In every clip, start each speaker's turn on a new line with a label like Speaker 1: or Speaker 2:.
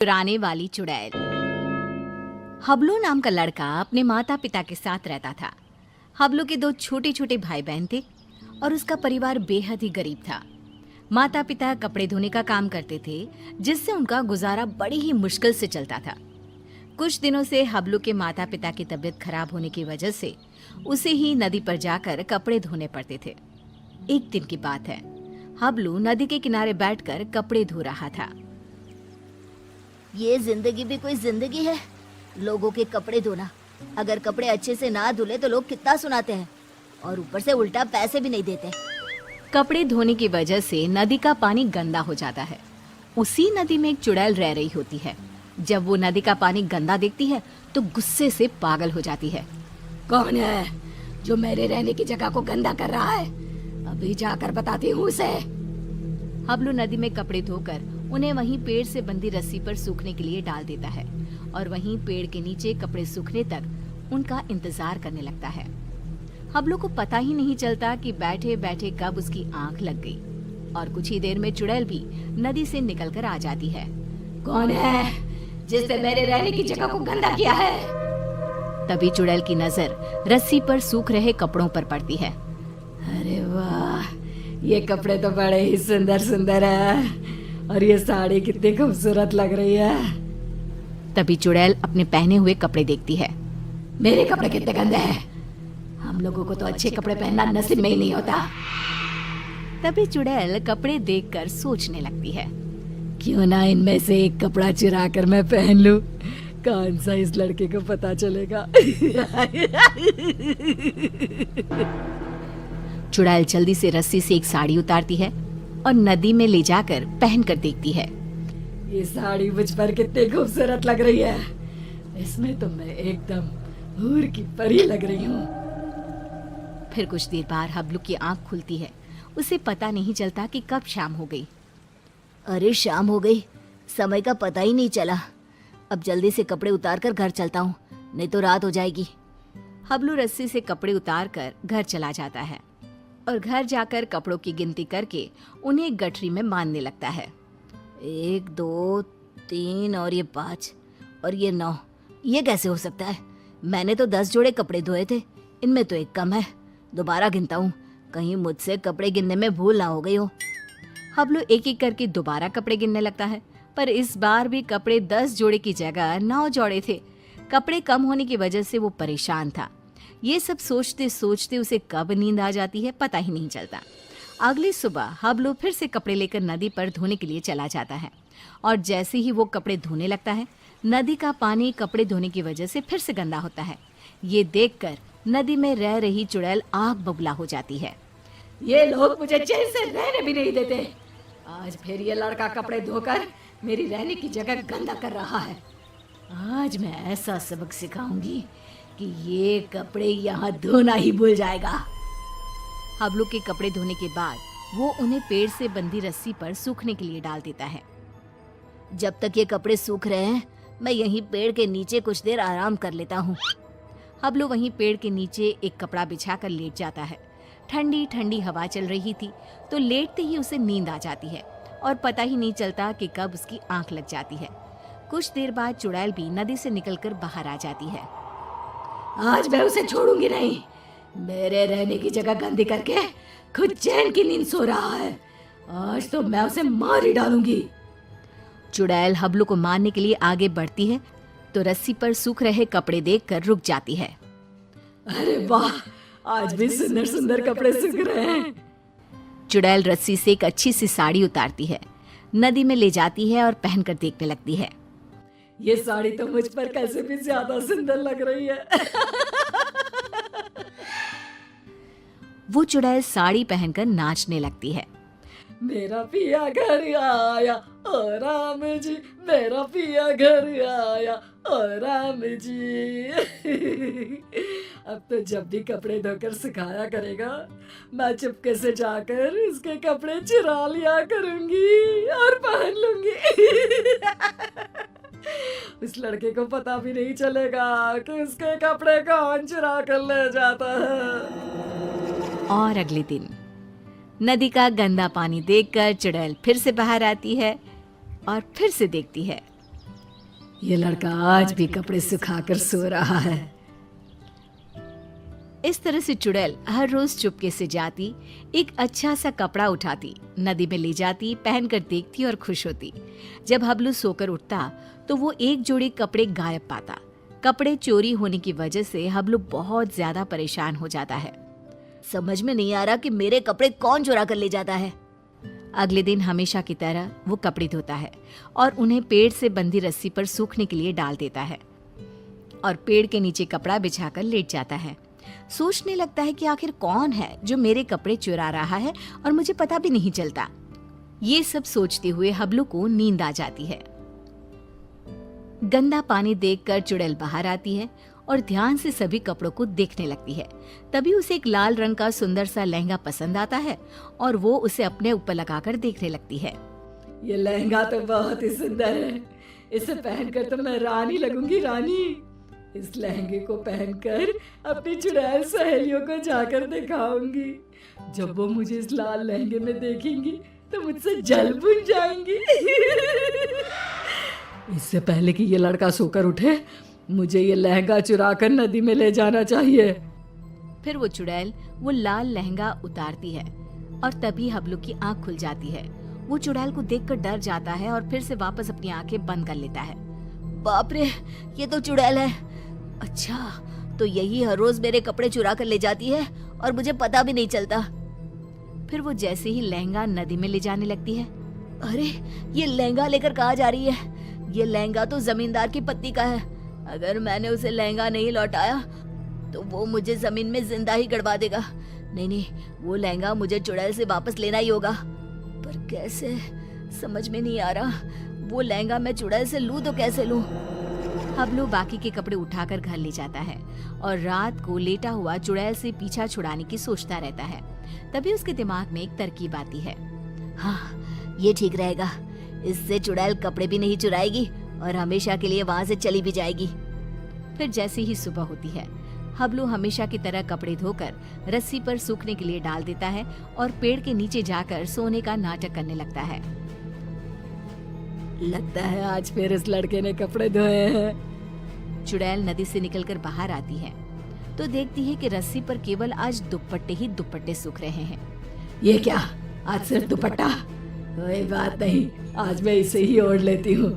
Speaker 1: चुराने वाली चुड़ैल। हबलू नाम का लड़का अपने माता पिता के साथ रहता था। हबलू के दो छोटे छोटे भाई बहन थे और उसका परिवार बेहद ही गरीब था। माता पिता कपड़े धोने का काम करते थे, जिससे उनका गुजारा बड़ी ही मुश्किल से चलता था। कुछ दिनों से हबलू के माता पिता की तबीयत खराब होने की वजह से उसे ही नदी पर जाकर कपड़े धोने पड़ते थे। एक दिन की बात है, हबलू नदी के किनारे बैठकर कपड़े धो रहा था।
Speaker 2: ये जिंदगी भी कोई जिंदगी है, लोगों के कपड़े धोना। अगर कपड़े अच्छे से ना धुले तो लोग कितना सुनाते हैं और ऊपर से उल्टा पैसे भी नहीं देते।
Speaker 1: कपड़े धोने की वजह से नदी का पानी गंदा हो जाता है। उसी नदी में एक चुड़ैल रह रही होती है। जब वो नदी का पानी गंदा देखती है तो गुस्से से पागल हो जाती है।
Speaker 2: कौन है जो मेरे रहने की जगह को गंदा कर रहा है? अभी जाकर बताती हूँ उसे।
Speaker 1: हबलू नदी में कपड़े धोकर उन्हें वहीं पेड़ से बंधी रस्सी पर सूखने के लिए डाल देता है और वहीं पेड़ के नीचे कपड़े सूखने तक उनका इंतजार करने लगता है। हबलू को पता ही नहीं चलता कि बैठे बैठे कब उसकी आंख लग गई और कुछ ही देर में चुड़ैल भी नदी से निकलकर आ जाती है।
Speaker 2: कौन है जिसने मेरे रहने की जगह को गंदा किया है?
Speaker 1: तभी चुड़ैल की नजर रस्सी पर सूख रहे कपड़ों पर पड़ती है।
Speaker 2: अरे वाह, ये कपड़े तो बड़े ही सुंदर सुंदर है और ये साड़ी कितनी खूबसूरत लग रही है।
Speaker 1: तभी चुड़ैल अपने पहने हुए कपड़े देखती है।
Speaker 2: मेरे कपड़े कितने गंदे हैं, हम लोगों को तो अच्छे कपड़े पहनना नसीब में ही नहीं होता।
Speaker 1: तभी चुड़ैल कपड़े देखकर सोचने लगती है,
Speaker 2: क्यों ना इनमें से एक कपड़ा चुरा कर मैं पहन लूं, कौन सा इस लड़के को पता चलेगा।
Speaker 1: चुड़ैल जल्दी से रस्सी से एक साड़ी उतारती है और नदी में ले जाकर पहन कर देखती है।
Speaker 2: ये साड़ी मुझ पर कितनी खूबसूरत लग रही है, इसमें तो मैं एकदम हूर की परी लग रही हूँ।
Speaker 1: फिर कुछ देर बाद हबलू की आंख खुलती है। उसे पता नहीं चलता कि कब शाम हो गई।
Speaker 2: अरे शाम हो गई, समय का पता ही नहीं चला। अब जल्दी से कपड़े उतार कर घर चलता हूँ, नहीं तो रात हो जाएगी।
Speaker 1: हबलू रस्सी से कपड़े उतार कर घर चला जाता है और घर जाकर कपड़ों की गिनती करके उन्हें एक गठरी में बांधने लगता है।
Speaker 2: 1 2 3 और ये 5 और ये 9, ये कैसे हो सकता है? मैंने तो 10 जोड़े कपड़े धोए थे, इनमें तो एक कम है। दोबारा गिनता हूँ, कहीं मुझसे कपड़े गिनने में भूल ना हो गई हो।
Speaker 1: हबलू एक एक करके दोबारा कपड़े गिनने लगता है, पर इस बार भी कपड़े 10 जोड़े की जगह 9 जोड़े थे। कपड़े कम होने की वजह से वो परेशान था। ये सब सोचते सोचते उसे कब नींद आ जाती है पता ही नहीं चलता। अगली सुबह हबलू फिर से कपड़े लेकर नदी पर धोने के लिए चला जाता है और जैसे ही वो कपड़े धोने लगता है, नदी का पानी कपड़े धोने की वजह से फिर से गंदा होता है। ये देखकर नदी में रह रही चुड़ैल आग बबूला हो जाती है।
Speaker 2: ये लोग मुझे चैन से रहने भी नहीं देते। आज फिर ये लड़का कपड़े धोकर मेरी रहने की जगह गंदा कर रहा है। आज मैं ऐसा सबक सिखाऊंगी कि ये कपड़े यहाँ धोना ही भूल जाएगा।
Speaker 1: हबलू के कपड़े धोने के बाद वो उन्हें पेड़ से बंधी रस्सी पर सूखने के लिए डाल देता है।
Speaker 2: जब तक ये कपड़े सूख रहे हैं, मैं यहीं पेड़ के नीचे कुछ देर आराम कर लेता हूँ।
Speaker 1: हबलू वहीं पेड़ के नीचे एक कपड़ा बिछाकर लेट जाता है। ठंडी ठंडी हवा चल रही थी तो लेटते ही उसे नींद आ जाती है और पता ही नहीं चलता कि कब उसकी आंख लग जाती है। कुछ देर बाद चुड़ैल भी नदी से निकलकर बाहर आ जाती है।
Speaker 2: आज मैं उसे छोड़ूंगी नहीं, मेरे रहने की जगह गंदी करके खुद चैन की नींद सो रहा है। आज तो मैं उसे मार ही डालूंगी।
Speaker 1: चुड़ैल हबलू को मारने के लिए आगे बढ़ती है तो रस्सी पर सूख रहे कपड़े देखकर रुक जाती है।
Speaker 2: अरे वाह, आज भी सुंदर सुंदर कपड़े सूख रहे हैं।
Speaker 1: चुड़ैल रस्सी से एक अच्छी सी साड़ी उतारती है, नदी में ले जाती है और पहनकर देखने लगती है।
Speaker 2: ये साड़ी तो मुझ पर कैसे भी ज्यादा सुंदर लग रही है।
Speaker 1: वो चुड़ैल साड़ी पहनकर नाचने लगती है।
Speaker 2: मेरा पिया घर आया ओ राम जी, मेरा पिया घर आया ओ राम जी। अब तो जब भी कपड़े धोकर सुखाया करेगा, मैं चुपके से जाकर उसके कपड़े चुरा लिया करूंगी और पहन लूंगी। उस लड़के को पता भी नहीं चलेगा कि उसके कपड़े कौन चुरा कर ले जाता है।
Speaker 1: और अगले दिन नदी का गंदा पानी देखकर चुड़ैल फिर से बाहर आती है और फिर से देखती है।
Speaker 2: ये लड़का आज भी कपड़े सुखाकर सो रहा है।
Speaker 1: इस तरह से चुड़ैल हर रोज चुपके से जाती, एक अच्छा सा कपड़ा उठाती, नदी में ले जाती, पहनकर देखती और खुश होती। जब हबलू सोकर उठता तो वो एक जोड़ी कपड़े गायब पाता। कपड़े चोरी होने की वजह से हबलू बहुत ज्यादा परेशान हो जाता है। समझ में नहीं आ रहा कि मेरे कपड़े कौन चुरा कर ले जाता है। अगले दिन हमेशा की तरह वो कपड़े धोता है और उन्हें पेड़ से बंधी रस्सी पर सूखने के लिए डाल देता है और पेड़ के नीचे कपड़ा बिछाकर लेट जाता है। सोचने लगता है कि आखिर कौन है जो मेरे कपड़े चुरा रहा है और मुझे पता भी नहीं चलता। ये सब सोचते हुए हबलू को नींद आ जाती है। गंदा पानी देखकर चुड़ैल बाहर आती है और ध्यान से सभी कपड़ों को देखने लगती है। तभी उसे एक लाल रंग का सुंदर सा लहंगा पसंद आता है और वो उसे अपने ऊपर लगाकर देखने लगती है।
Speaker 2: ये लहंगा तो बहुत ही सुंदर है, इसे पहनकर तो मैं रानी लगूंगी, रानी। इस लहंगे को पहनकर अपनी चुड़ैल सहेलियों को जाकर दिखाऊंगी। जब वो मुझे इस लाल लहंगे में देखेंगी तो मुझसे जल बुझ जाएंगी। इससे पहले कि ये लड़का सोकर उठे, मुझे ये लहंगा चुराकर नदी में ले जाना चाहिए।
Speaker 1: फिर वो चुड़ैल वो लाल लहंगा उतारती है और तभी हबलू की आंख खुल जाती है। वो चुड़ैल को देखकर डर जाता है और फिर से वापस अपनी आंखें बंद कर लेता है। बाप रे, ये तो चुड़ैल है। अच्छा, तो यही हर रोज मेरे कपड़े चुरा कर ले जाती है और मुझे पता भी नहीं चलता। फिर वो जैसे ही लहंगा नदी में ले जाने लगती है, अरे ये लहंगा लेकर कहाँ जा रही है? ये लहंगा तो जमींदार की पत्नी का है। अगर मैंने उसे लहंगा नहीं लौटाया तो वो मुझे जमीन में जिंदा ही गड़वा देगा। नहीं, वो लहंगा मुझे चुड़ैल से वापस लेना ही होगा। पर कैसे, समझ में नहीं आ रहा। वो लहंगा मैं चुड़ैल से लूं तो कैसे लूं? हबलू बाकी के कपड़े उठाकर घर ले जाता है और रात को लेटा हुआ चुड़ैल से पीछा छुड़ाने की सोचता रहता है। तभी उसके दिमाग में एक तरकीब आती है। हाँ, ये ठीक रहेगा। इससे चुड़ैल कपड़े भी नहीं चुराएगी और हमेशा के लिए वहां से चली भी जाएगी। फिर जैसे ही सुबह होती है, हबलू हमेशा की तरह कपड़े धोकर रस्सी पर सूखने के लिए डाल देता है और पेड़ के नीचे जाकर सोने का नाटक करने लगता है।
Speaker 2: लगता है आज फिर इस लड़के ने कपड़े धोए हैं।
Speaker 1: चुड़ैल नदी से निकलकर बाहर आती है तो देखती है कि रस्सी पर केवल आज दुपट्टे ही दुपट्टे सूख रहे हैं।
Speaker 2: ये क्या, आज सिर्फ दुपट्टा? कोई बात नहीं, आज मैं इसे ही ओढ़ लेती हूँ।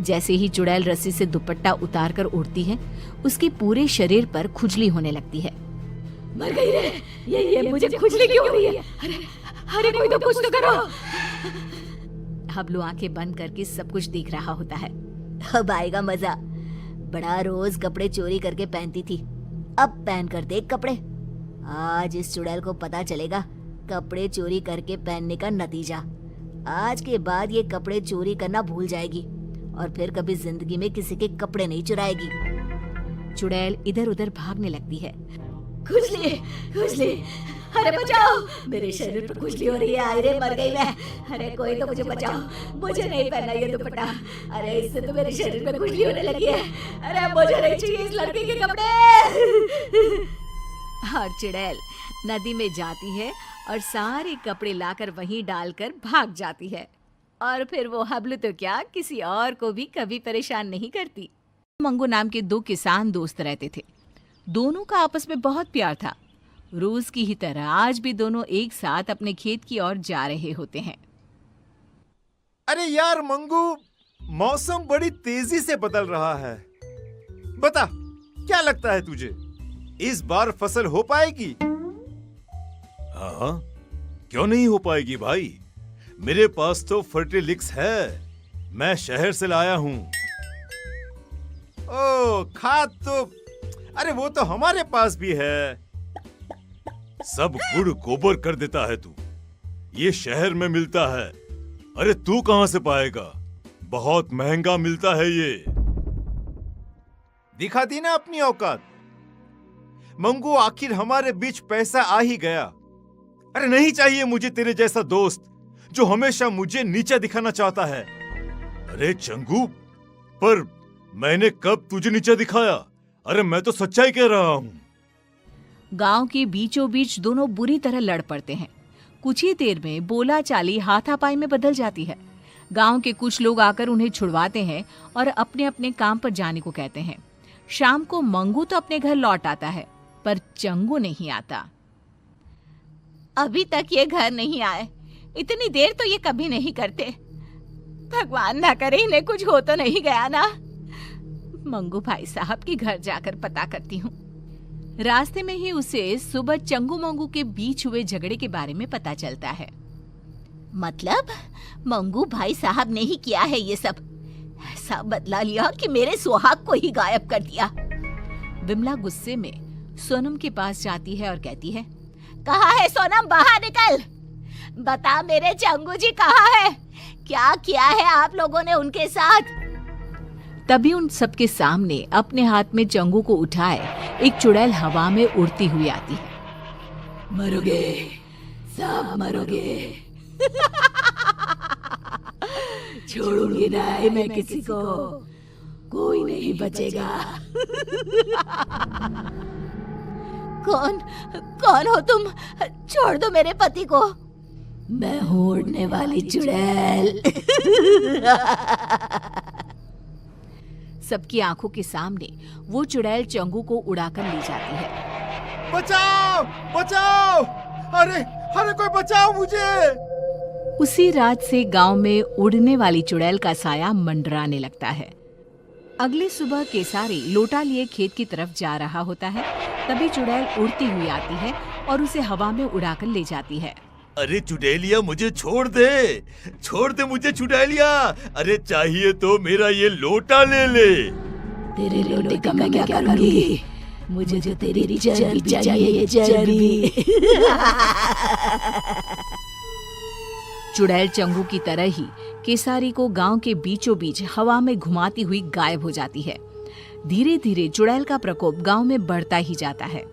Speaker 1: जैसे ही चुड़ैल रस्सी से दुपट्टा उतार कर उड़ती है, उसके पूरे शरीर पर खुजली होने लगती है।
Speaker 2: मर गई रे, ये मुझे खुजली क्यों हो रही है? अरे कोई तो कुछ तो करो।
Speaker 1: हबलू आंखें बंद करके सब कुछ देख रहा होता है। अब आएगा मजा। बड़ा रोज कपड़े चोरी करके पहनती थी, अब पहन कर देख कपड़े। आज इस चुड़ैल को पता चलेगा कपड़े चोरी करके पहनने का नतीजा। आज के बाद ये कपड़े चोरी करना भूल जाएगी और फिर कभी जिंदगी में किसी के कपड़े नहीं चुराएगी। चुड़ैल इधर उधर भागने लगती है।
Speaker 2: खुजली, खुजली, अरे बचाओ, मेरे शरीर पर खुजली हो रही है। अरे मर गई मैं। अरे कोई तो मुझे बचाओ, मुझे नहीं पहनना ये दुपट्टा। अरे इससे तो मेरे शरीर में खुजली होने लगी है। अरे मुझे नहीं चाहिए इस लड़के के कपड़े।
Speaker 1: और चुड़ैल नदी में जाती है और सारे कपड़े लाकर वहीं डालकर भाग जाती है। और फिर वो हबलू तो क्या, किसी और को भी कभी परेशान नहीं करती। मंगू नाम के दो किसान दोस्त रहते थे। दोनों का आपस में बहुत प्यार था। रोज की ही तरह आज भी दोनों एक साथ अपने खेत की ओर जा रहे होते हैं।
Speaker 3: अरे यार मंगू, मौसम बड़ी तेजी से बदल रहा है। बता, क्या लगता है तुझे, इस बार फसल हो पाएगी?
Speaker 4: हाँ, क्यों नहीं हो पाएगी भाई। मेरे पास तो फर्टिलिक्स है, मैं शहर से लाया हूँ।
Speaker 3: ओ, खाद तो, अरे वो तो हमारे पास भी है।
Speaker 4: सब गुड़ गोबर कर देता है तू, ये शहर में मिलता है। अरे तू कहां से पाएगा, बहुत महंगा मिलता है ये।
Speaker 3: दिखा दी ना अपनी औकात। मंगू, आखिर हमारे बीच पैसा आ ही गया। अरे नहीं चाहिए मुझे तेरे जैसा दोस्त जो हमेशा मुझे नीचा दिखाना चाहता है।
Speaker 4: अरे चंगू, पर मैंने कब तुझे नीचा दिखाया? अरे मैं तो सच्चाई कह रहा हूँ।
Speaker 1: गांव के बीचों बीच दोनों बुरी तरह लड़ पड़ते हैं। कुछ ही देर में बोला चाली हाथापाई में बदल जाती है। गांव के कुछ लोग आकर उन्हें छुड़वाते हैं और अपने अपने काम पर जाने को कहते हैं। शाम को मंगू तो अपने घर लौट आता है, पर चंगू नहीं आता। अभी तक ये घर नहीं आए। इतनी देर तो ये कभी नहीं करते। भगवान ना करे इन्हें कुछ हो तो नहीं गया ना। मंगू भाई साहब के घर जाकर पता करती हूँ। रास्ते में ही उसे सुबह चंगू मंगू के बीच हुए झगड़े के बारे में पता चलता है। मतलब मंगू भाई साहब ने ही किया है ये सब। ऐसा बदला लिया कि मेरे सुहाग को ही गायब कर दिया। विमला गुस्से में सोनम के पास जाती है और कहती है, कहाँ है सोनम, बाहर निकल। बता मेरे चंगू जी कहाँ है? क्या किया है आप लोगों ने उनके साथ? तभी उन सबके सामने अपने हाथ में चंगू को उठाए एक चुड़ैल हवा में उड़ती हुई आती है।
Speaker 2: मरोगे, सब मरोगे। छोड़ूंगी नहीं मैं किसी को, कोई नहीं बचेगा।
Speaker 1: कौन कौन हो तुम? छोड़ दो मेरे पति को।
Speaker 2: मैं हूँ उड़ने वाली चुड़ैल।
Speaker 1: सबकी आंखों के सामने वो चुड़ैल चंगू को उड़ाकर ले जाती है।
Speaker 3: बचाओ बचाओ, अरे अरे कोई बचाओ मुझे।
Speaker 1: उसी रात से गांव में उड़ने वाली चुड़ैल का साया मंडराने लगता है। अगली सुबह केसारी लोटा लिए खेत की तरफ जा रहा होता है। तभी चुड़ैल उड़ती हुई आती है और उसे हवा में उड़ाकर ले जाती है।
Speaker 4: अरे चुड़ैलिया, मुझे छोड़ दे मुझे चुड़ैलिया। अरे चाहिए तो मेरा ये लोटा ले ले।
Speaker 2: तेरे लोटे का मैं क्या करूंगी? मुझे जो तेरी चर्बी चाहिए, चर्बी।
Speaker 1: चुड़ैल चंगू की तरह ही केसारी को गांव के बीचों बीच हवा में घुमाती हुई गायब हो जाती है। धीरे धीरे चुड़ैल का प्रकोप गांव में बढ़ता ही जाता है।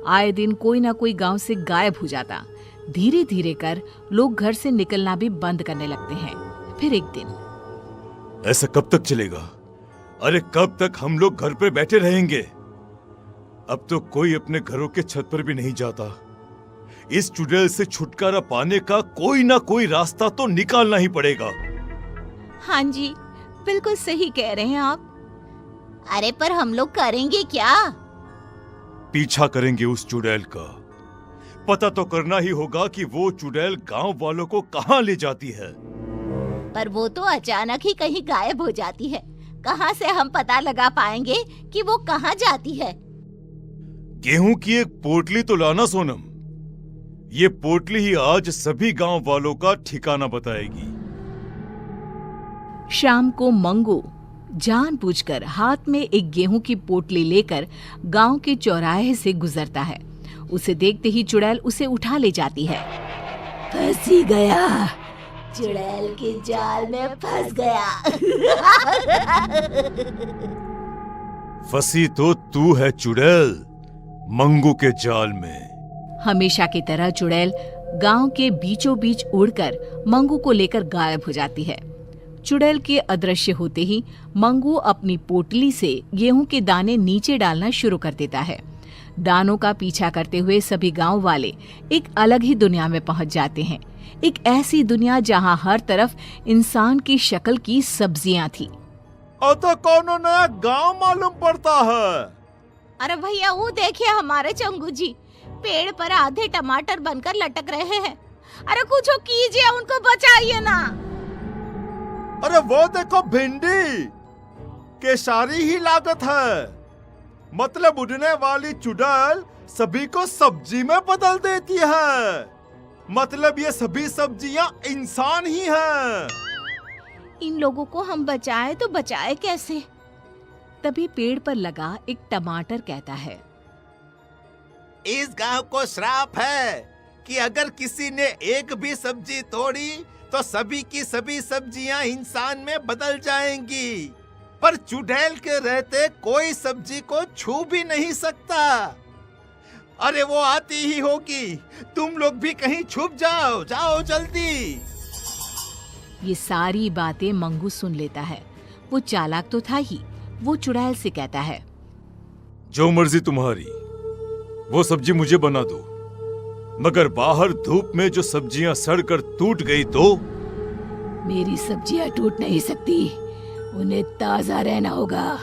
Speaker 1: आए दिन कोई ना कोई गांव से गायब हो जाता। धीरे धीरे कर लोग घर से निकलना भी बंद करने लगते हैं। फिर एक दिन,
Speaker 4: ऐसा कब तक चलेगा? अरे कब तक हम लोग घर पे बैठे रहेंगे? अब तो कोई अपने घरों के छत पर भी नहीं जाता। इस चुड़ैल से छुटकारा पाने का कोई ना कोई रास्ता तो निकालना ही पड़ेगा।
Speaker 1: हाँ जी, बिल्कुल सही कह रहे हैं आप। अरे पर हम लोग करेंगे क्या?
Speaker 4: पीछा करेंगे उस चुड़ैल का। पता तो करना ही होगा कि वो चुड़ैल गांव वालों को कहाँ ले जाती है।
Speaker 1: पर वो तो अचानक ही कहीं गायब हो जाती है। कहाँ से हम पता लगा पाएंगे कि वो कहाँ जाती है?
Speaker 4: गेहूं की एक पोटली तो लाना सोनम। ये पोटली ही आज सभी गांव वालों का ठिकाना बताएगी।
Speaker 1: शाम को मंगू जानबूझकर हाथ में एक गेहूं की पोटली लेकर गांव के चौराहे से गुजरता है। उसे देखते ही चुड़ैल उसे उठा ले जाती है।
Speaker 2: फंस ही गया, चुड़ैल के जाल में फंस गया।
Speaker 4: फंसी तो तू है चुड़ैल, मंगू के जाल में।
Speaker 1: हमेशा की तरह चुड़ैल गांव के बीचों बीच उड़कर मंगू को लेकर गायब हो जाती है। चुड़ैल के अदृश्य होते ही मंगू अपनी पोटली से गेहूं के दाने नीचे डालना शुरू कर देता है। दानों का पीछा करते हुए सभी गांव वाले एक अलग ही दुनिया में पहुंच जाते हैं। एक ऐसी दुनिया जहां हर तरफ इंसान की शक्ल की सब्जियां थी।
Speaker 3: तो कौन नया गांव मालूम पड़ता है।
Speaker 1: अरे भैया, वो देखिए हमारे चंगू जी पेड़ पर आधे टमाटर बनकर लटक रहे हैं। अरे कुछ कीजिए, उनको बचाइए ना।
Speaker 3: अरे वो देखो भिंडी, केसारी ही लागत है। मतलब उड़ने वाली चुड़ैल सभी को सब्जी में बदल देती है। मतलब ये सभी सब्जियां इंसान ही हैं।
Speaker 1: इन लोगों को हम बचाए तो बचाए कैसे? तभी पेड़ पर लगा एक टमाटर कहता है,
Speaker 3: इस गांव को श्राप है कि अगर किसी ने एक भी सब्जी तोड़ी तो सभी की सभी सब्जियां इंसान में बदल जाएंगी। पर चुड़ैल के रहते कोई सब्जी को छू भी नहीं सकता। अरे वो आती ही होगी, तुम लोग भी कहीं छुप जाओ, जाओ जल्दी।
Speaker 1: ये सारी बातें मंगू सुन लेता है। वो चालाक तो था ही। वो चुड़ैल से कहता है,
Speaker 4: जो मर्जी तुम्हारी, वो सब्जी मुझे बना दो, मगर बाहर धूप में जो सब्जियां सड़कर टूट गई तो
Speaker 2: मेरी सब्जियां टूट नहीं सकती, उन्हें ताजा रहना होगा।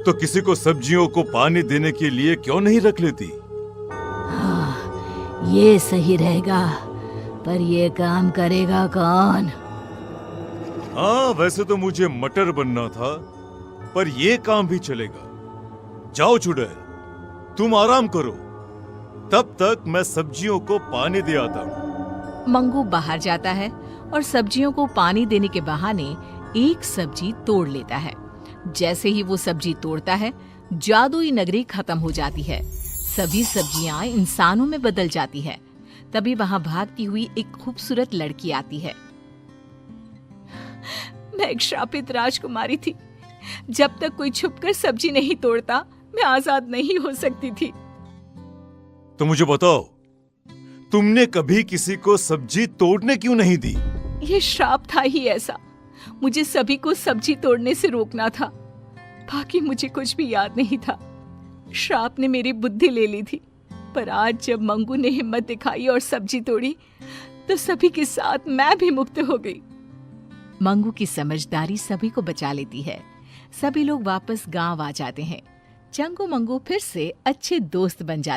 Speaker 4: तो किसी को सब्जियों को पानी देने के लिए क्यों नहीं रख लेती?
Speaker 2: हाँ, ये सही रहेगा, पर ये काम करेगा कौन?
Speaker 4: हाँ, वैसे तो मुझे मटर बनना था, पर ये काम भी चलेगा। जाओ चुड़ैल, तुम आराम करो, तब तक मैं सब्जियों को पानी दे आता हूँ।
Speaker 1: मंगू बाहर जाता है और सब्जियों को पानी देने के बहाने एक सब्जी तोड़ लेता है। जैसे ही वो सब्जी तोड़ता है, जादुई नगरी खत्म हो जाती है। सभी सब्जियां इंसानों में बदल जाती है। तभी वहां भागती हुई एक खूबसूरत लड़की आती है। मैं एक श्रापित राजकुमारी थी। जब तक कोई छुपकर सब्जी नहीं तोड़ता, मैं आजाद नहीं हो सकती थी।
Speaker 4: तो मुझे बताओ, तुमने कभी किसी को सब्जी तोड़ने क्यों नहीं दी?
Speaker 1: ये श्राप था ही ऐसा। मुझे सभी को सब्जी तोड़ने से रोकना था। बाकी मुझे कुछ भी याद नहीं था। श्राप ने मेरी बुद्धि ले ली थी। पर आज जब मंगू ने हिम्मत दिखाई और सब्जी तोड़ी, तो सभी के साथ मैं भी मुक्त हो गई। मंगू की समझदारी सभी को बचा लेती है। सभी लोग वापस गांव आ जाते हैं। चंगू मंगू फिर से अच्छे दोस्त बन जाते हैं।